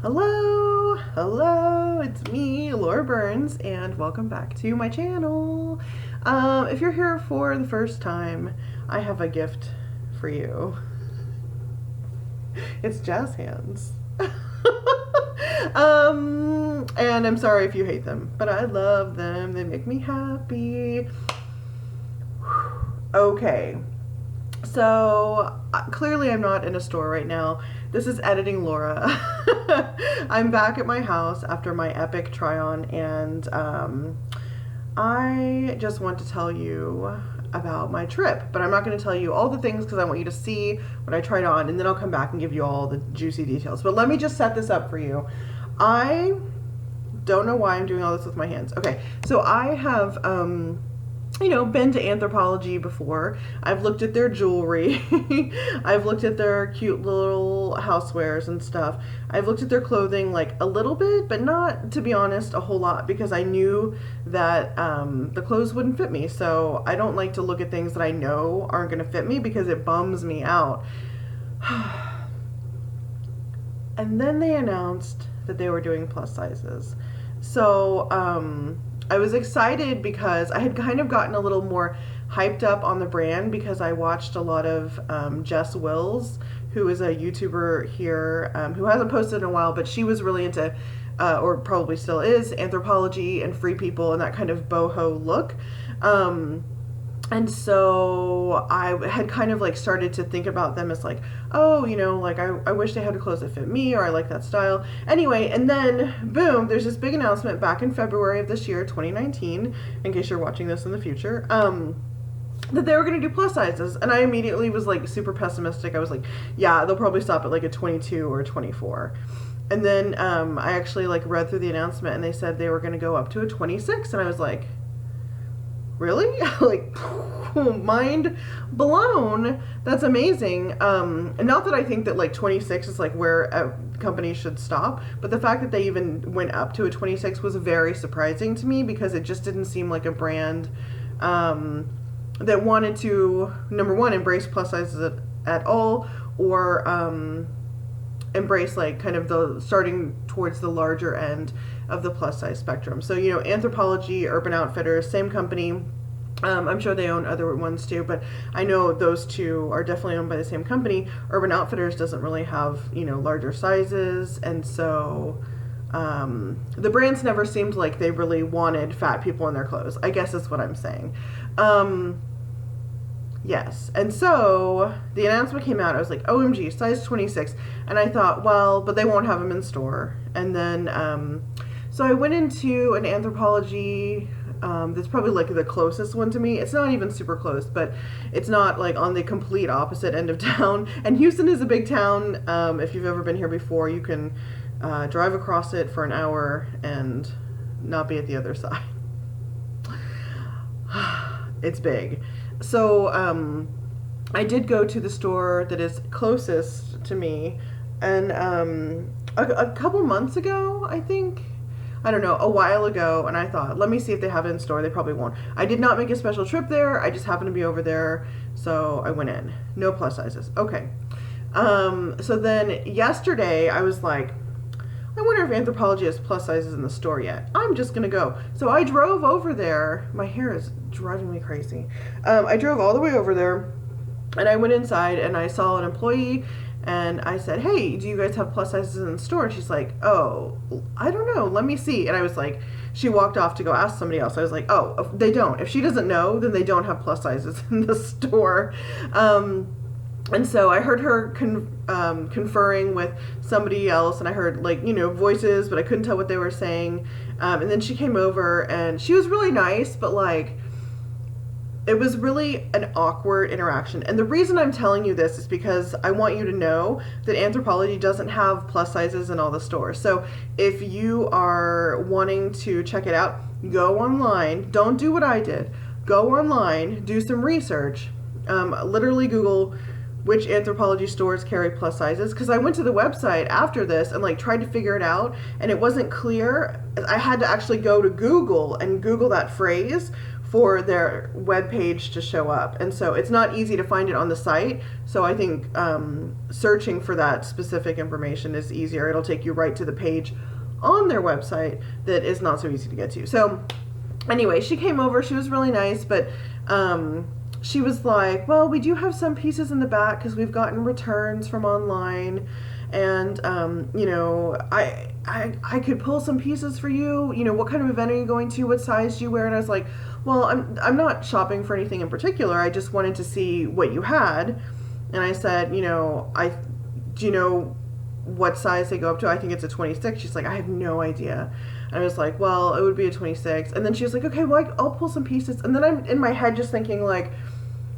Hello, it's me, Laura Burns, and welcome back to my channel. If you're here for the first time, I have a gift for you. It's jazz hands. And I'm sorry if you hate them, but I love them. They make me happy. Okay. So clearly I'm not in a store right now. This is editing Laura. I'm back at my house after my epic try on, and I just want to tell you about my trip, but I'm not going to tell you all the things because I want you to see what I tried on, and then I'll come back and give you all the juicy details. But let me just set this up for you. I don't know why I'm doing all this with my hands. Okay, so I have been to Anthropologie before. I've looked at their jewelry. I've looked at their cute little housewares and stuff. I've looked at their clothing like a little bit, but not, to be honest, a whole lot, because I knew that the clothes wouldn't fit me. So I don't like to look at things that I know aren't going to fit me because it bums me out. And then they announced that they were doing plus sizes. So, I was excited because I had kind of gotten a little more hyped up on the brand because I watched a lot of Jess Wills, who is a YouTuber here, who hasn't posted in a while, but she was really into, or probably still is, Anthropologie and Free People and that kind of boho look. And so I had kind of like started to think about them as like, oh, like I wish they had clothes that fit me, or I like that style. Anyway, and then boom, there's this big announcement back in February of this year, 2019, in case you're watching this in the future, that they were going to do plus sizes. And I immediately was like super pessimistic. I was like, yeah, they'll probably stop at like a 22 or a 24. And then I actually like read through the announcement and they said they were going to go up to a 26. And I was like, really? Like, mind blown. That's amazing. And not that I think that like 26 is like where a company should stop, but the fact that they even went up to a 26 was very surprising to me, because it just didn't seem like a brand that wanted to, number one, embrace plus sizes at all, or embrace like kind of the starting towards the larger end of the plus size spectrum. So, Anthropologie, Urban Outfitters, same company. I'm sure they own other ones too, but I know those two are definitely owned by the same company. Urban Outfitters doesn't really have, larger sizes, and so the brands never seemed like they really wanted fat people in their clothes, I guess is what I'm saying. Yes. And so the announcement came out. I was like, OMG, size 26. And I thought, well, but they won't have them in store. And then, so I went into an Anthropologie that's probably like the closest one to me. It's not even super close, but it's not like on the complete opposite end of town. And Houston is a big town. If you've ever been here before, you can drive across it for an hour and not be at the other side. It's big. So I did go to the store that is closest to me, and a couple months ago, I think, I don't know, a while ago, and I thought, let me see if they have it in store. They probably won't. I did not make a special trip there. I just happened to be over there, so I went in. No plus sizes. Okay. So then yesterday, I was like, I wonder if Anthropologie has plus sizes in the store yet. I'm just going to go. So I drove over there. My hair is driving me crazy. I drove all the way over there, and I went inside, and I saw an employee, and I said, hey, do you guys have plus sizes in the store? And she's like, oh, I don't know. Let me see. And I was like, she walked off to go ask somebody else. I was like, oh, they don't. If she doesn't know, then they don't have plus sizes in the store. And so I heard her conferring with somebody else, and I heard like, voices, but I couldn't tell what they were saying. And then she came over, and she was really nice, but like, it was really an awkward interaction. And the reason I'm telling you this is because I want you to know that Anthropologie doesn't have plus sizes in all the stores. So if you are wanting to check it out, go online. Don't do what I did. Go online, do some research. Literally Google which Anthropologie stores carry plus sizes, because I went to the website after this and like tried to figure it out, and it wasn't clear. I had to actually go to Google and Google that phrase for their web page to show up. And so it's not easy to find it on the site. So I think searching for that specific information is easier. It'll take you right to the page on their website that is not so easy to get to. So anyway, she came over. She was really nice, but she was like, well, we do have some pieces in the back because we've gotten returns from online, and you know, I could pull some pieces for you. You know, what kind of event are you going to? What size do you wear? And I was like, well, I'm not shopping for anything in particular. I just wanted to see what you had. And I said, you know, do you know what size they go up to? I think it's a 26. She's like, I have no idea. I was like, well, it would be a 26. And then she was like, okay, well, I'll pull some pieces. And then I'm in my head just thinking, like,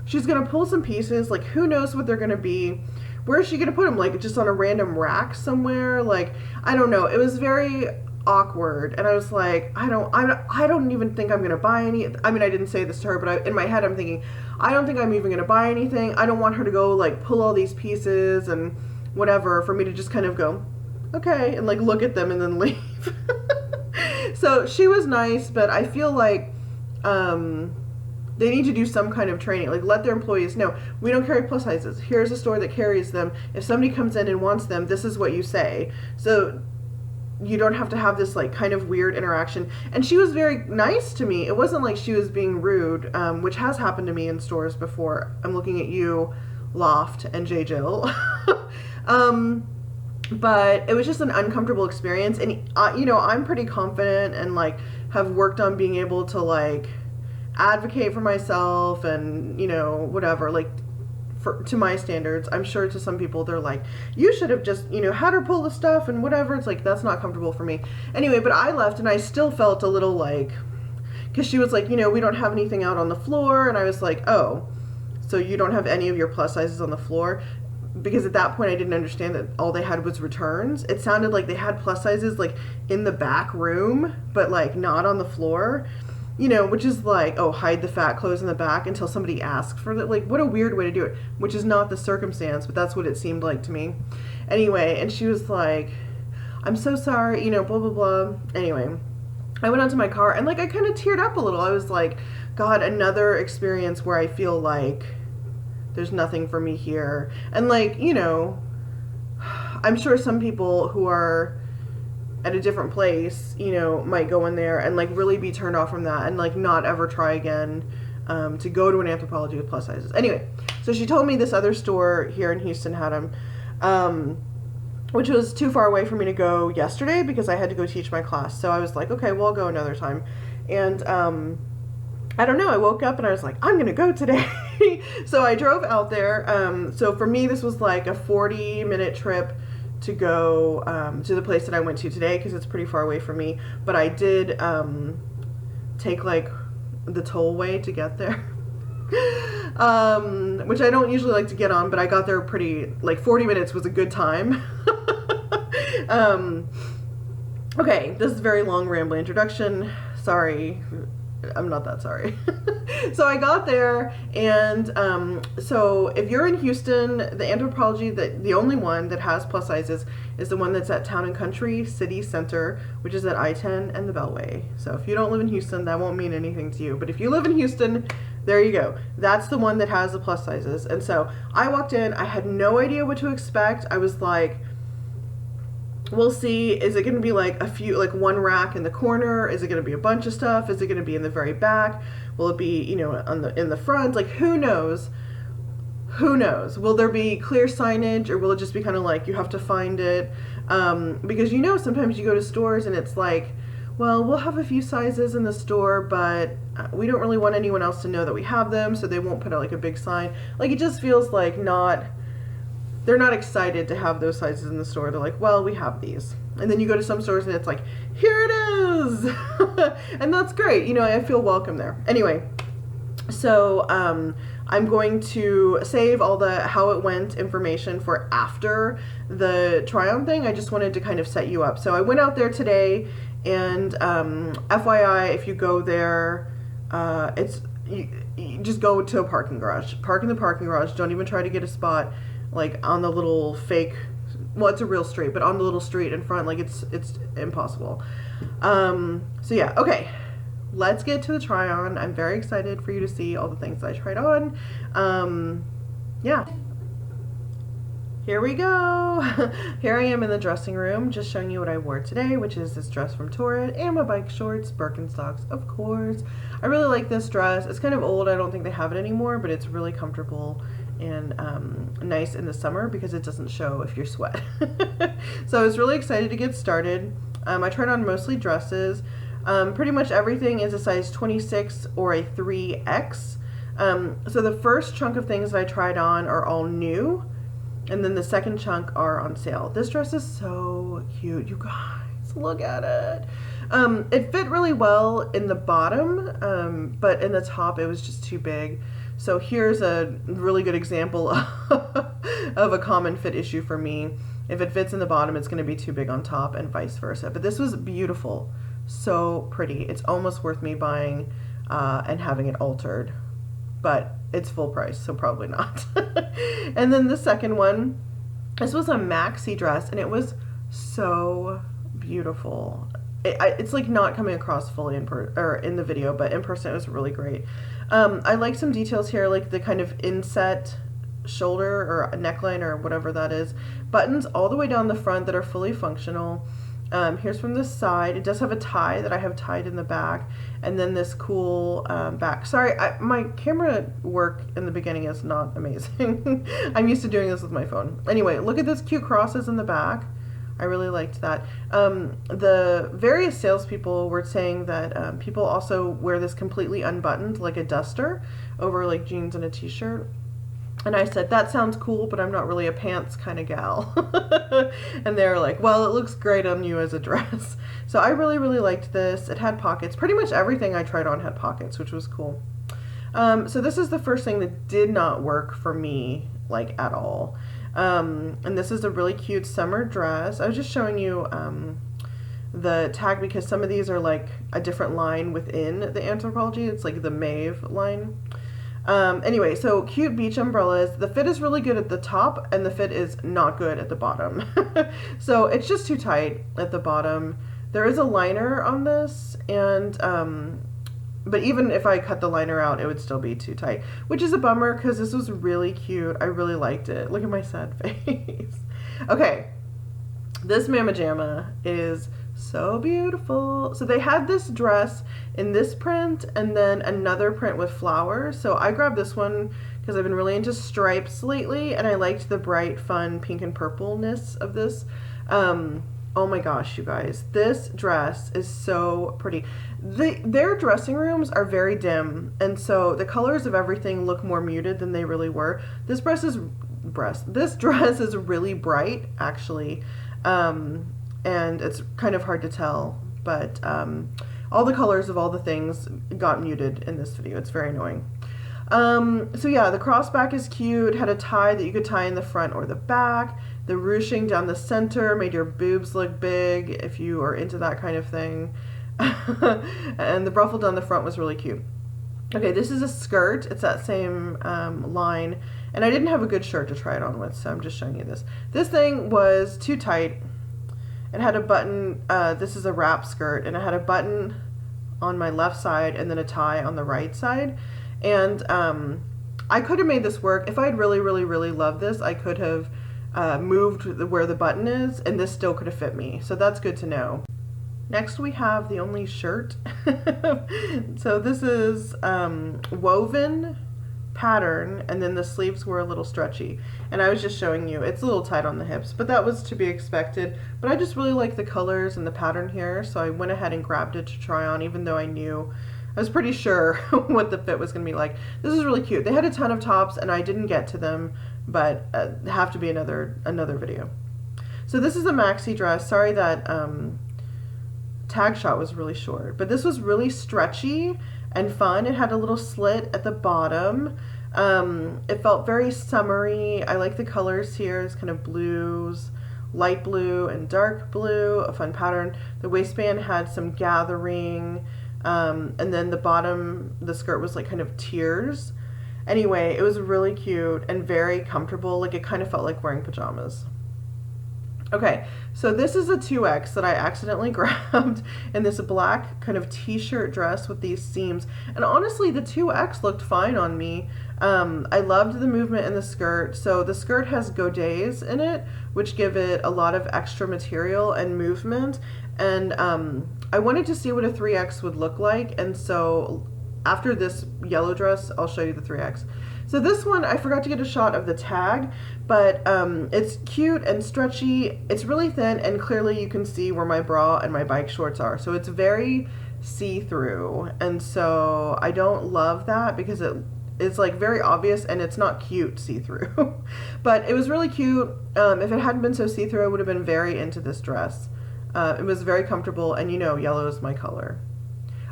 she's going to pull some pieces. Like, who knows what they're going to be? Where is she going to put them? Like, just on a random rack somewhere? Like, I don't know. It was very awkward. And I was like, I don't even think I'm going to buy any. I mean, I didn't say this to her, but in my head, I'm thinking, I don't think I'm even going to buy anything. I don't want her to go, like, pull all these pieces and whatever for me to just kind of go, okay, and, like, look at them and then leave. So she was nice, but I feel like they need to do some kind of training. Like, let their employees know, we don't carry plus sizes. Here's a store that carries them. If somebody comes in and wants them, this is what you say. So you don't have to have this, like, kind of weird interaction. And she was very nice to me. It wasn't like she was being rude, which has happened to me in stores before. I'm looking at you, Loft, and J. Jill. But it was just an uncomfortable experience. And, you know, I'm pretty confident and, like, have worked on being able to, like, advocate for myself and, you know, whatever, like, to my standards. I'm sure to some people they're like, you should have just, you know, had her pull the stuff and whatever. It's like, that's not comfortable for me. Anyway, but I left and I still felt a little like, because she was like, you know, we don't have anything out on the floor. And I was like, oh, so you don't have any of your plus sizes on the floor? Because at that point I didn't understand that all they had was returns. It sounded like they had plus sizes, like, in the back room, but, like, not on the floor. You know, which is like, oh, hide the fat clothes in the back until somebody asks for it. Like, what a weird way to do it, which is not the circumstance, but that's what it seemed like to me. Anyway, and she was like, I'm so sorry, you know, blah, blah, blah. Anyway, I went out to my car and, like, I kind of teared up a little. I was like, God, another experience where I feel like there's nothing for me here. And, like, you know, I'm sure some people who are at a different place, you know, might go in there and, like, really be turned off from that and, like, not ever try again to go to an Anthropologie with plus sizes. Anyway, so she told me this other store here in Houston had them, which was too far away for me to go yesterday because I had to go teach my class. So I was like, okay, well, I'll go another time. And I don't know, I woke up and I was like, I'm gonna go today. So I drove out there. So for me, this was like a 40-minute trip to go to the place that I went to today because it's pretty far away from me. But I did take, like, the tollway to get there, which I don't usually like to get on, but I got there pretty, like, 40 minutes was a good time. Okay, this is a very long, rambling introduction. Sorry. I'm not that sorry. So I got there, and so if you're in Houston, the Anthropologie, the only one that has plus sizes is the one that's at Town and Country City Center, which is at I-10 and the Beltway. So if you don't live in Houston, that won't mean anything to you. But if you live in Houston, there you go. That's the one that has the plus sizes. And so I walked in. I had no idea what to expect. I was like, we'll see. Is it going to be like a few, like one rack in the corner? Is it going to be a bunch of stuff? Is it going to be in the very back? Will it be, you know, in the front? Like, who knows? Who knows? Will there be clear signage, or will it just be kind of like you have to find it? Because, you know, sometimes you go to stores and it's like, well, we'll have a few sizes in the store, but we don't really want anyone else to know that we have them, so they won't put out like a big sign. Like, it just feels like they're not excited to have those sizes in the store. They're like, well, we have these. And then you go to some stores and it's like, here it is. And that's great. You know, I feel welcome there. Anyway, so I'm going to save all the how it went information for after the try-on thing. I just wanted to kind of set you up. So I went out there today, and FYI, if you go there, you just go to a parking garage. Park in the parking garage. Don't even try to get a spot like on the little fake, well, it's a real street, but on the little street in front, like it's impossible. So yeah, okay. let's get to the try on. I'm very excited for you to see all the things I tried on. Yeah. Here we go. Here I am in the dressing room, just showing you what I wore today, which is this dress from Torrid and my bike shorts, Birkenstocks, of course. I really like this dress. It's kind of old. I don't think they have it anymore, but it's really comfortable and nice in the summer because it doesn't show if you're sweat. So I was really excited to get started. I tried on mostly dresses. Pretty much everything is a size 26 or a 3X. So the first chunk of things that I tried on are all new. And then the second chunk are on sale. This dress is so cute, you guys. Look at it. It fit really well in the bottom, but in the top it was just too big. So here's a really good example of a common fit issue for me. If it fits in the bottom, it's going to be too big on top and vice versa. But this was beautiful. So pretty. It's almost worth me buying and having it altered. But it's full price, so probably not. And then the second one, this was a maxi dress, and it was so beautiful. It's like not coming across fully in the video, but in person it was really great. I like some details here, like the kind of inset shoulder or neckline or whatever that is. Buttons all the way down the front that are fully functional. Here's from the side. It does have a tie that I have tied in the back, and then this cool back. Sorry, my camera work in the beginning is not amazing. I'm used to doing this with my phone. Anyway, look at this cute crosses in the back. I really liked that. The various salespeople were saying that people also wear this completely unbuttoned, like a duster, over like jeans and a t-shirt. And I said, that sounds cool, but I'm not really a pants kind of gal. And they were like, well, it looks great on you as a dress. So I really, really liked this. It had pockets. Pretty much everything I tried on had pockets, which was cool. So this is the first thing that did not work for me, like at all. And this is a really cute summer dress. I was just showing you the tag because some of these are like a different line within the Anthropologie. It's like the Maeve line. Anyway, so cute beach umbrellas. The fit is really good at the top and the fit is not good at the bottom. So it's just too tight at the bottom. There is a liner on this, and but even if I cut the liner out, it would still be too tight, which is a bummer because this was really cute. I really liked it. Look at my sad face. Okay, this Mama Jamma is so beautiful. So they had this dress in this print and then another print with flowers. So I grabbed this one because I've been really into stripes lately and I liked the bright, fun pink and purpleness of this. Oh my gosh, you guys, this dress is so pretty. Their dressing rooms are very dim, and so the colors of everything look more muted than they really were. This dress is really bright, actually. And it's kind of hard to tell, but all the colors of all the things got muted in this video. It's very annoying. So yeah, the crossback is cute, had a tie that you could tie in the front or the back. The ruching down the center made your boobs look big if you are into that kind of thing. And the ruffle down the front was really cute. Okay, this is a skirt. It's that same line, and I didn't have a good shirt to try it on with, so I'm just showing you this. This thing was too tight. It had a button, this is a wrap skirt, and it had a button on my left side and then a tie on the right side. And I could have made this work. If I had really, really, really loved this, I could have moved where the button is, and this still could have fit me. So that's good to know. Next we have the only shirt. So this is woven pattern, and then the sleeves were a little stretchy, and I was just showing you it's a little tight on the hips, but that was to be expected. But I just really like the colors and the pattern here, so I went ahead and grabbed it to try on, even though I was pretty sure what the fit was gonna be like. This is really cute. They had a ton of tops and I didn't get to them, but have to be another video. So this is a maxi dress. Sorry that tag shot was really short, but this was really stretchy and fun. It had a little slit at the bottom. It felt very summery. I like the colors here. It's kind of blues, light blue and dark blue, a fun pattern. The waistband had some gathering, and then the bottom, the skirt was like kind of tiers. Anyway, it was really cute and very comfortable. Like it kind of felt like wearing pajamas. Okay, so this is a 2X that I accidentally grabbed in this black kind of t-shirt dress with these seams. And honestly, the 2X looked fine on me. I loved the movement in the skirt. So the skirt has godets in it, which give it a lot of extra material and movement. And I wanted to see what a 3X would look like. And so after this yellow dress, I'll show you the 3X. So this one, I forgot to get a shot of the tag, but it's cute and stretchy. It's really thin, and clearly you can see where my bra and my bike shorts are. So it's very see-through, and so I don't love that because it's like very obvious and it's not cute see-through. But it was really cute. If it hadn't been so see-through, I would have been very into this dress. It was very comfortable, and you know, yellow is my color.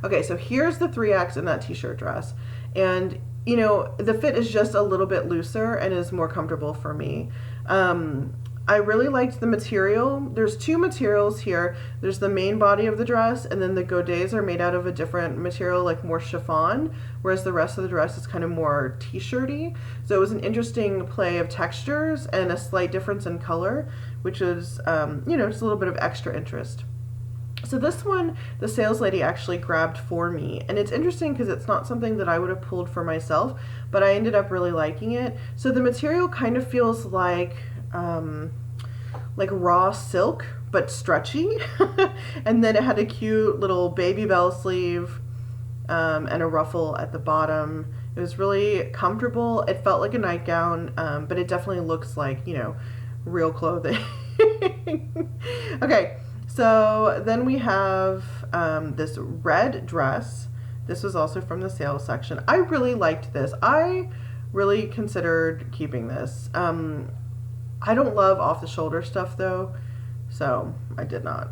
Okay, so here's the 3X in that t-shirt dress. And you know, the fit is just a little bit looser and is more comfortable for me. I really liked the material. There's two materials here. There's the main body of the dress, and then the godets are made out of a different material, like more chiffon, whereas the rest of the dress is kind of more t-shirty. So it was an interesting play of textures and a slight difference in color, which is, you know, just a little bit of extra interest. So this one, the sales lady actually grabbed for me, and it's interesting because it's not something that I would have pulled for myself, but I ended up really liking it. So the material kind of feels like raw silk, but stretchy, and then it had a cute little baby bell sleeve and a ruffle at the bottom. It was really comfortable. It felt like a nightgown, but it definitely looks like, you know, real clothing. Okay. So then we have this red dress. This was also from the sales section. I really liked this. I really considered keeping this. I don't love off-the-shoulder stuff though, so I did not.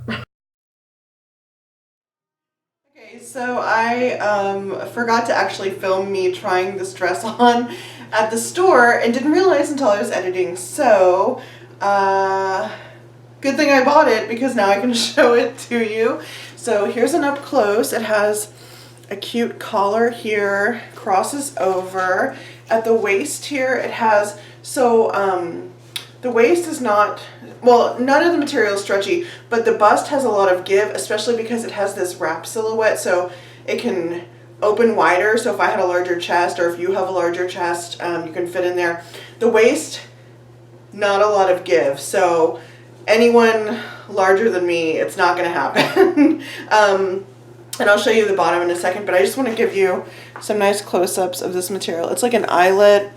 Okay, so I forgot to actually film me trying this dress on at the store and didn't realize until I was editing. So, good thing I bought it because now I can show it to you. So here's an up close. It has a cute collar here, crosses over. At the waist here, it has, so the waist is not, well, none of the material is stretchy, but the bust has a lot of give, especially because it has this wrap silhouette, so it can open wider. So if I had a larger chest, or if you have a larger chest, you can fit in there. The waist, not a lot of give, so anyone larger than me, it's not going to happen. And I'll show you the bottom in a second, but I just want to give you some nice close-ups of this material. It's like an eyelet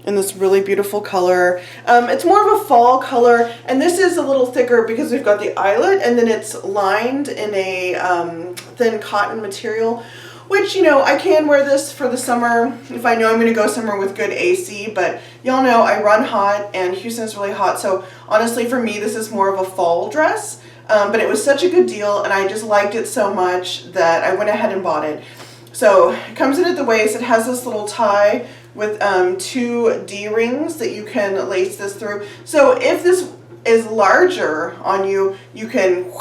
in this really beautiful color. It's more of a fall color, and this is a little thicker because we've got the eyelet, and then it's lined in a thin cotton material, which, you know, I can wear this for the summer if I know I'm going to go somewhere with good AC, but y'all know I run hot and Houston's really hot, so honestly for me this is more of a fall dress, but it was such a good deal and I just liked it so much that I went ahead and bought it. So it comes in at the waist. It has this little tie with 2 D-rings that you can lace this through. So if this is larger on you, you can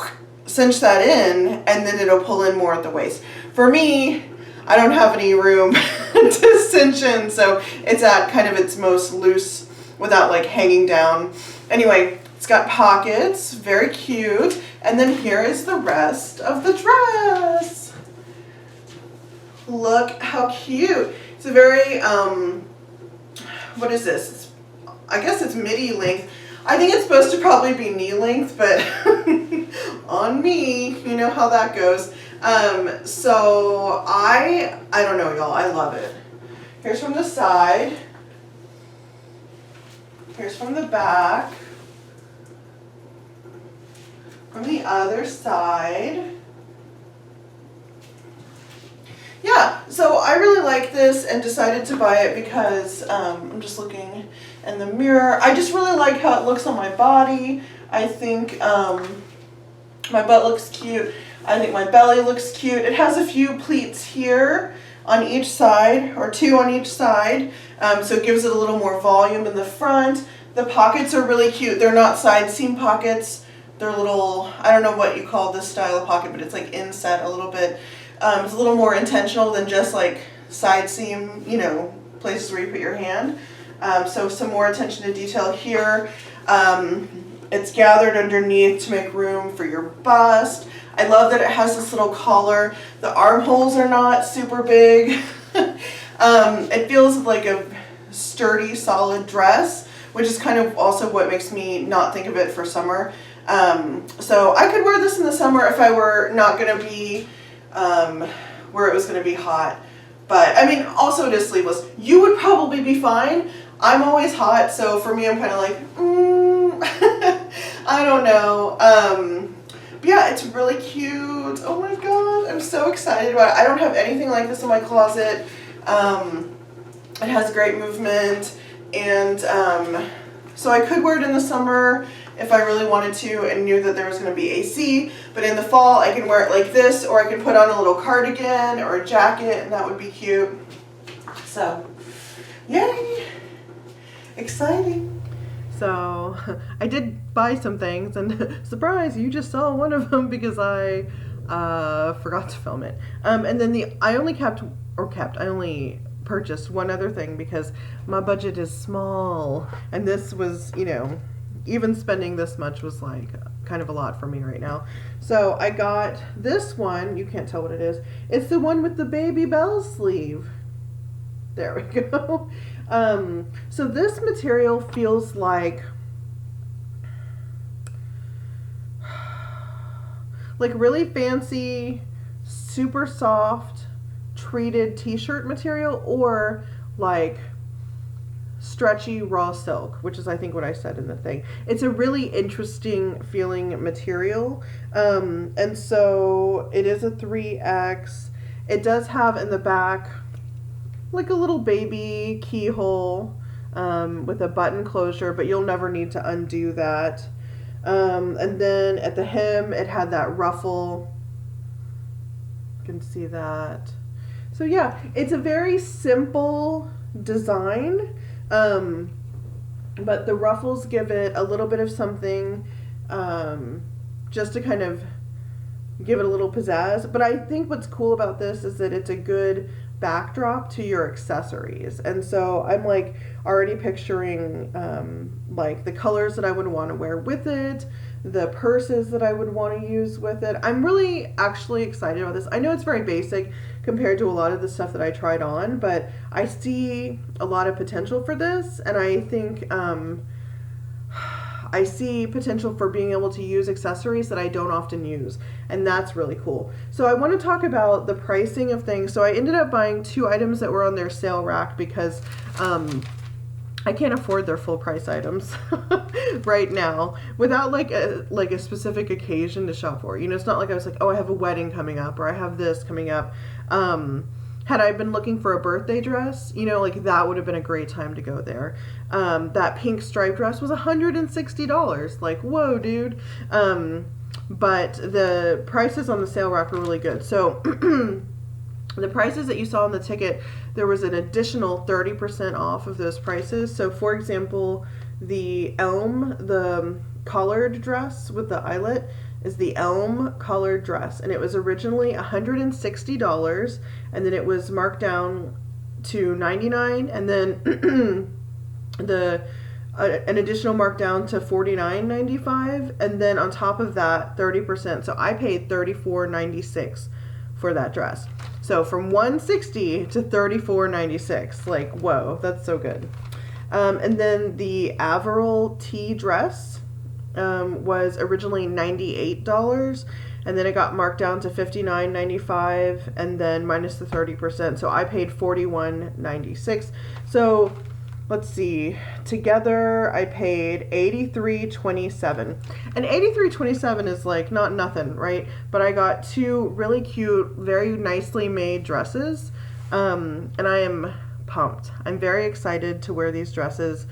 cinch that in and then it'll pull in more at the waist. For me, I don't have any room to cinch in, so it's at kind of its most loose without like hanging down. Anyway, it's got pockets, very cute, and then here is the rest of the dress. Look how cute. It's a very, what is this? I guess it's midi length. I think it's supposed to probably be knee length, but on me, you know how that goes. So I don't know, y'all, I love it. Here's from the side. Here's from the back. From the other side. Yeah, so I really like this and decided to buy it because I'm just looking in the mirror. I just really like how it looks on my body. I think my butt looks cute. I think my belly looks cute. It has a few pleats here on each side, or 2 on each side, so it gives it a little more volume in the front. The pockets are really cute. They're not side seam pockets. They're little, I don't know what you call this style of pocket, but it's like inset a little bit. It's a little more intentional than just like side seam, you know, places where you put your hand. So some more attention to detail here. It's gathered underneath to make room for your bust. I love that it has this little collar. The armholes are not super big. It feels like a sturdy, solid dress, which is kind of also what makes me not think of it for summer. So I could wear this in the summer if I were not going to be where it was going to be hot. But I mean, also it is sleeveless. You would probably be fine. I'm always hot, so for me, I'm kind of like, I don't know. But yeah, it's really cute. Oh my god, I'm so excited about it. I don't have anything like this in my closet. It has great movement, and so I could wear it in the summer if I really wanted to and knew that there was going to be AC, but in the fall I can wear it like this, or I can put on a little cardigan or a jacket, and that would be cute. So, yay! Exciting. So, I did buy some things, and surprise, you just saw one of them because I forgot to film it. And then I only purchased one other thing because my budget is small, and this was, you know, even spending this much was like kind of a lot for me right now. So I got this one. You can't tell what it is. It's the one with the baby bell sleeve. There we go. So this material feels like really fancy, super soft, treated t-shirt material, or like stretchy raw silk, which is I think what I said in the thing. It's a really interesting feeling material, and so it is a 3X. It does have in the back like a little baby keyhole with a button closure, but you'll never need to undo that. And then at the hem it had that ruffle. You can see that. So yeah, it's a very simple design, but the ruffles give it a little bit of something, just to kind of give it a little pizzazz. But I think what's cool about this is that it's a good backdrop to your accessories. And so I'm like already picturing like the colors that I would want to wear with it, the purses that I would want to use with it. I'm really actually excited about this. I know it's very basic compared to a lot of the stuff that I tried on, but I see a lot of potential for this, and I think I see potential for being able to use accessories that I don't often use, and that's really cool. So I want to talk about the pricing of things. So I ended up buying 2 items that were on their sale rack because I can't afford their full price items right now without like a specific occasion to shop for. You know, it's not like I was like, oh, I have a wedding coming up, or I have this coming up. Had I been looking for a birthday dress, you know, like that would have been a great time to go there. That pink striped dress was $160. Like, whoa, dude. But the prices on the sale rack were really good. So the prices that you saw on the ticket, there was an additional 30% off of those prices. So for example, the the collared dress with the eyelet is the Elm collared dress, and it was originally $160, and then it was marked down to $99, and then an additional markdown to $49.95, and then on top of that 30%. So I paid $34.96 for that dress. So from $160 to $34.96, like whoa, that's so good. And then the Averil tea dress was originally $98, and then it got marked down to $59.95, and then minus the 30%. So I paid $41.96. So let's see, together I paid $83.27, and $83.27 is like not nothing, right? But I got 2 really cute, very nicely made dresses, and I am pumped. I'm very excited to wear these dresses.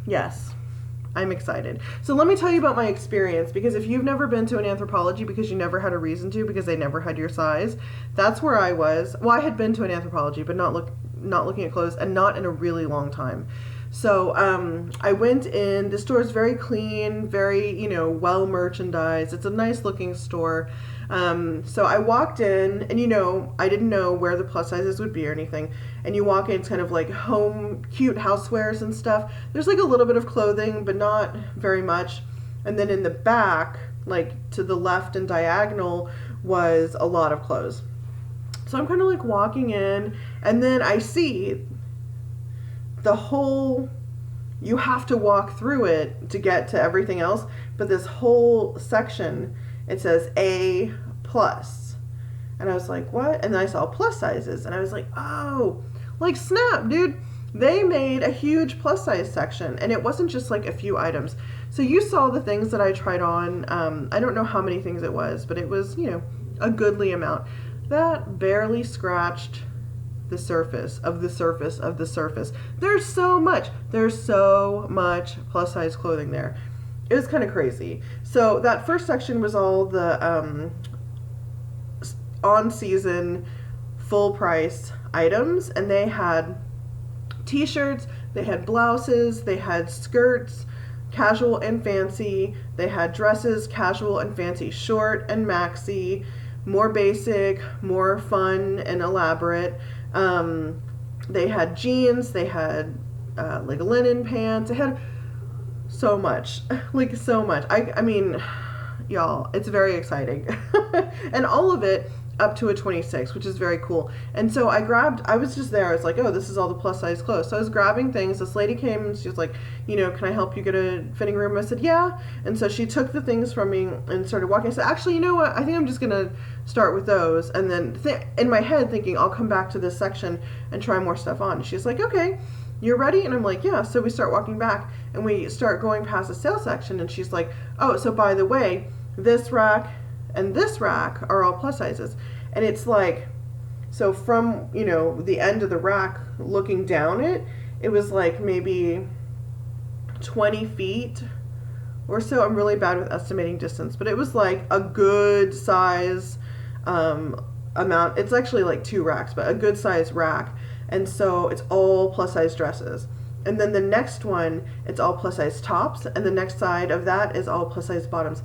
Yes, I'm excited. So let me tell you about my experience, because if you've never been to an Anthropologie because you never had a reason to, because they never had your size, that's where I was. Well, I had been to an Anthropologie, but not looking at clothes, and not in a really long time. So I went in. The store is very clean, very, well merchandised. It's a nice looking store. So I walked in, and I didn't know where the plus sizes would be or anything. And you walk in, it's kind of like home, cute housewares and stuff. There's like a little bit of clothing, but not very much. And then in the back, like to the left and diagonal, was a lot of clothes. So I'm kind of like walking in, and then I see the whole, you have to walk through it to get to everything else, but this whole section, it says A plus. And I was like, what? And then I saw plus sizes, and I was like, oh, like snap, dude. They made a huge plus size section, and it wasn't just like a few items. So you saw the things that I tried on. I don't know how many things it was, but it was, a goodly amount. That barely scratched the surface of the surface of the surface. There's so much plus size clothing there. It was kind of crazy. So that first section was all the on season full price items, and they had t-shirts, they had blouses, they had skirts, casual and fancy, they had dresses, casual and fancy, short and maxi, more basic, more fun and elaborate. They had jeans, they had like linen pants, they had so much, like so much. I mean, y'all, it's very exciting. And all of it up to a 26, which is very cool. And so I was just there. I was like, oh, this is all the plus size clothes. So I was grabbing things. This lady came and she was like, can I help you get a fitting room? I said, yeah. And so she took the things from me and started walking. I said, actually, you know what? I think I'm just going to start with those. And then in my head thinking, I'll come back to this section and try more stuff on. She's like, okay, you're ready? And I'm like, yeah. So we start walking back and we start going past the sale section. And she's like, oh, so by the way, this rack and this rack are all plus sizes. And it's like, so from, the end of the rack looking down it was like maybe 20 feet or so. I'm really bad with estimating distance, but it was like a good size amount. It's actually like 2 racks, but a good size rack. And so it's all plus size dresses. And then the next one, it's all plus size tops. And the next side of that is all plus size bottoms.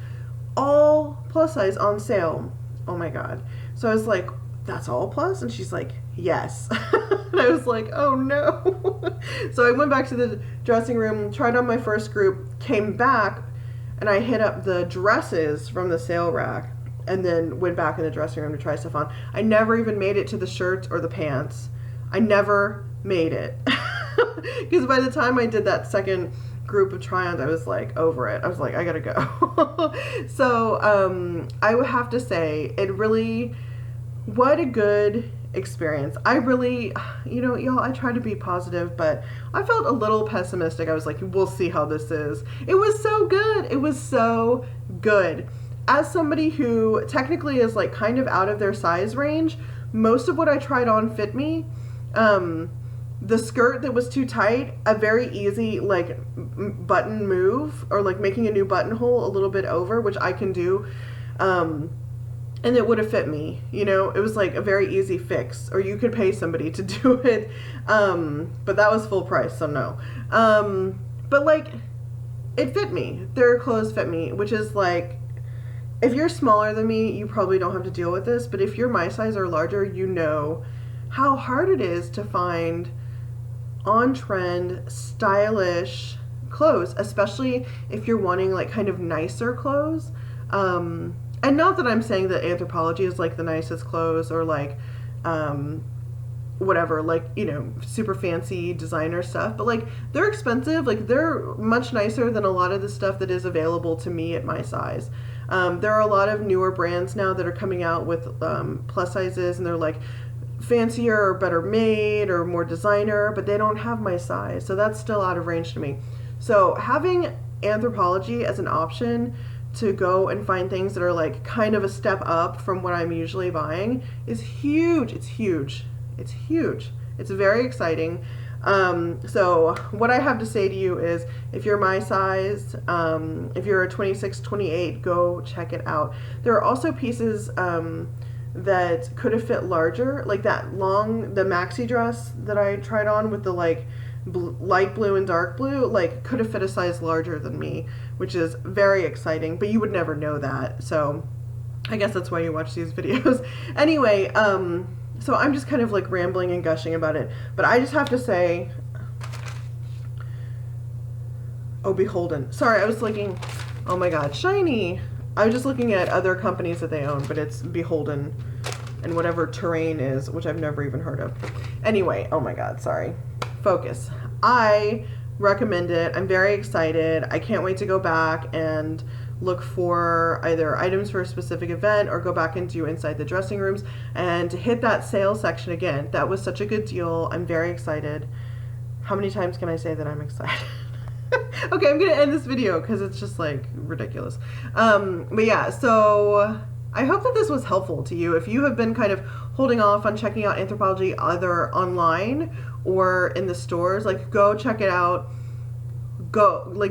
All plus size on sale. Oh my God. So I was like, that's all plus? And she's like, yes. And I was like, oh no. So I went back to the dressing room, tried on my first group, came back, and I hit up the dresses from the sale rack, and then went back in the dressing room to try stuff on. I never even made it to the shirts or the pants. I never made it. Because by the time I did that second group of try-ons, I was like over it. I was like, I gotta go. So I would have to say, it really, what a good experience. I really, y'all, I try to be positive, but I felt a little pessimistic. I was like, we'll see how this is. It was so good. It was so good. As somebody who technically is like kind of out of their size range, most of what I tried on fit me. The skirt that was too tight, a very easy like button move, or like making a new buttonhole a little bit over, which I can do, and it would have fit me. It was like a very easy fix, or you could pay somebody to do it, but that was full price, so no. But like, it fit me. Their clothes fit me, which is like, if you're smaller than me, you probably don't have to deal with this, but if you're my size or larger, you know how hard it is to find on-trend, stylish clothes, especially if you're wanting like kind of nicer clothes. And not that I'm saying that Anthropologie is like the nicest clothes, or like whatever, like, super fancy designer stuff, but like, they're expensive. Like, they're much nicer than a lot of the stuff that is available to me at my size. There are a lot of newer brands now that are coming out with plus sizes, and they're like fancier or better made or more designer, but they don't have my size, so that's still out of range to me. So having Anthropologie as an option to go and find things that are like kind of a step up from what I'm usually buying is huge. It's huge. It's huge. It's very exciting. So what I have to say to you is, if you're my size, if you're a 26, 28, go check it out. There are also pieces that could have fit larger, like the maxi dress that I tried on with the like light blue and dark blue, like could have fit a size larger than me, which is very exciting, but you would never know that. So I guess that's why you watch these videos. Anyway, so I'm just kind of like rambling and gushing about it, but I just have to say, oh, Beholden. Sorry, I was looking, oh my God, shiny. I was just looking at other companies that they own, but it's Beholden and whatever Terrain is, which I've never even heard of. Anyway, oh my God, sorry. Focus. I recommend it. I'm very excited. I can't wait to go back and look for either items for a specific event or go back and do inside the dressing rooms and to hit that sales section again. That was such a good deal. I'm very excited. How many times can I say that I'm excited? Okay, I'm gonna end this video because it's just like ridiculous. But yeah, so I hope that this was helpful to you. If you have been kind of holding off on checking out Anthropologie either online or in the stores, like go check it out.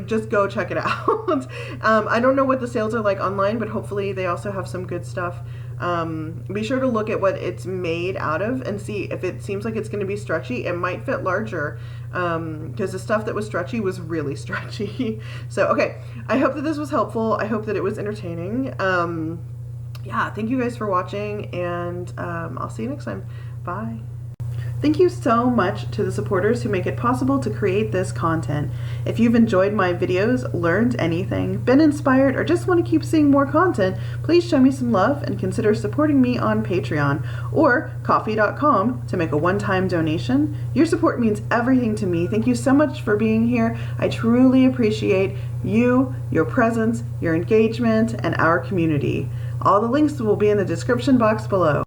Just go check it out. I don't know what the sales are like online, but hopefully they also have some good stuff. Be sure to look at what it's made out of and see if it seems like it's going to be stretchy. It might fit larger because the stuff that was stretchy was really stretchy. So, okay, I hope that this was helpful. I hope that it was entertaining. Yeah, thank you guys for watching, and I'll see you next time. Bye. Thank you so much to the supporters who make it possible to create this content. If you've enjoyed my videos, learned anything, been inspired, or just want to keep seeing more content, please show me some love and consider supporting me on Patreon or Ko-fi.com to make a one-time donation. Your support means everything to me. Thank you so much for being here. I truly appreciate you, your presence, your engagement, and our community. All the links will be in the description box below.